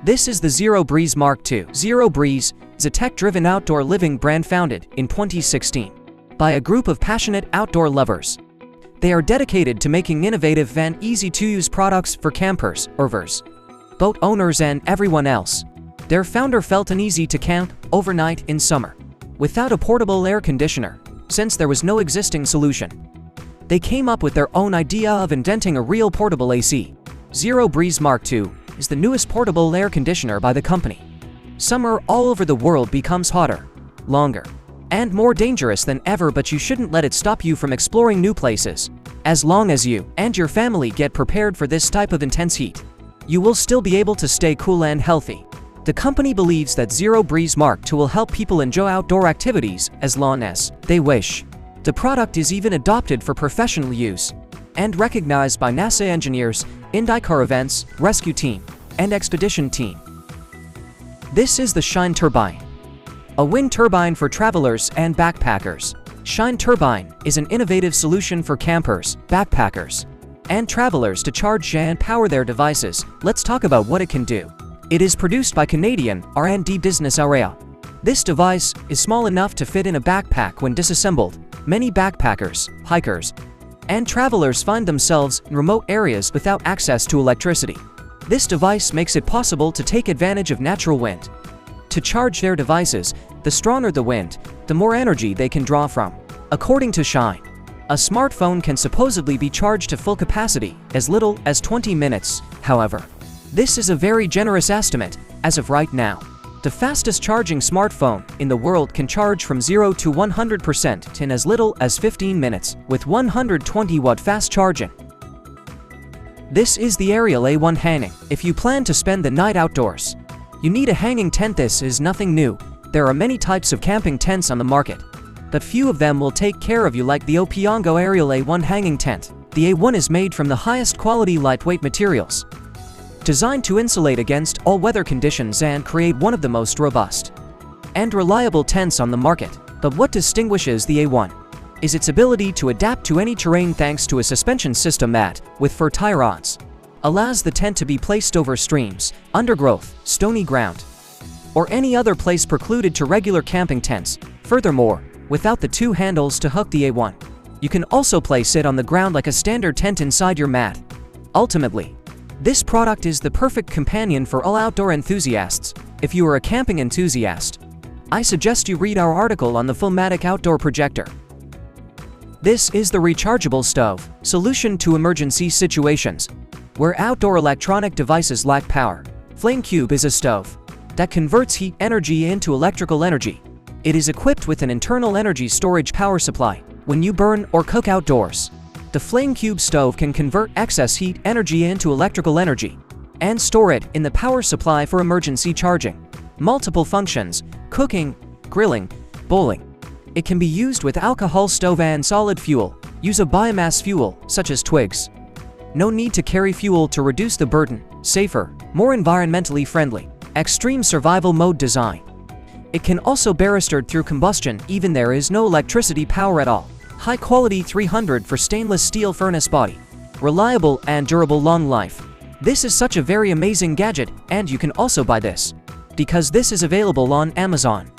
This is the Zero Breeze Mark II. Zero Breeze is a tech-driven outdoor living brand founded in 2016 by a group of passionate outdoor lovers. They are dedicated to making innovative and easy-to-use products for campers, RVers, boat owners, and everyone else. Their founder felt uneasy to camp overnight in summer without a portable air conditioner, since there was no existing solution. They came up with their own idea of inventing a real portable AC. Zero Breeze Mark II is the newest portable air conditioner by the company. Summer all over the world becomes hotter, longer, and more dangerous than ever, but you shouldn't let it stop you from exploring new places. As long as you and your family get prepared for this type of intense heat, you will still be able to stay cool and healthy. The company believes that Zero Breeze Mark II will help people enjoy outdoor activities as long as they wish. The product is even adopted for professional use and recognized by NASA engineers, IndyCar events, rescue team, and expedition team. This is the Shine Turbine, a wind turbine for travelers and backpackers. Shine Turbine is an innovative solution for campers, backpackers, and travelers to charge and power their devices. Let's talk about what it can do. It is produced by Canadian R&D business area. This device is small enough to fit in a backpack. When disassembled, many backpackers, hikers, and travelers find themselves in remote areas without access to electricity. This device makes it possible to take advantage of natural wind to charge their devices. The stronger the wind, the more energy they can draw from. According to Shine, a smartphone can supposedly be charged to full capacity as little as 20 minutes. However, this is a very generous estimate. As of right now, the fastest charging smartphone in the world can charge from 0 to 100% in as little as 15 minutes with 120-watt fast charging. This is the Aerial A1 hanging. If you plan to spend the night outdoors, you need a hanging tent. This is nothing new. There are many types of camping tents on the market, but few of them will take care of you like the Opiongo Aerial A1 hanging tent. The A1 is made from the highest quality lightweight materials, designed to insulate against all weather conditions and create one of the most robust and reliable tents on the market. But what distinguishes the A1 is its ability to adapt to any terrain thanks to a suspension system that, with fur tie rods, allows the tent to be placed over streams, undergrowth, stony ground, or any other place precluded to regular camping tents. Furthermore, without the two handles to hook the A1, you can also place it on the ground like a standard tent inside your mat. Ultimately, this product is the perfect companion for all outdoor enthusiasts. If you are a camping enthusiast, I suggest you read our article on the Fullmatic Outdoor Projector. This is the rechargeable stove, solution to emergency situations where outdoor electronic devices lack power. FlameCube is a stove that converts heat energy into electrical energy. It is equipped with an internal energy storage power supply. When you burn or cook outdoors, the FlameCube stove can convert excess heat energy into electrical energy and store it in the power supply for emergency charging. Multiple functions: cooking, grilling, bowling. It can be used with alcohol stove and solid fuel. Use a biomass fuel, such as twigs. No need to carry fuel to reduce the burden. Safer, more environmentally friendly. Extreme survival mode design. It can also be barristed through combustion even there is no electricity power at all. High quality 300 for stainless steel furnace body. Reliable and durable, long life. This is such a very amazing gadget, and you can also buy this because this is available on Amazon.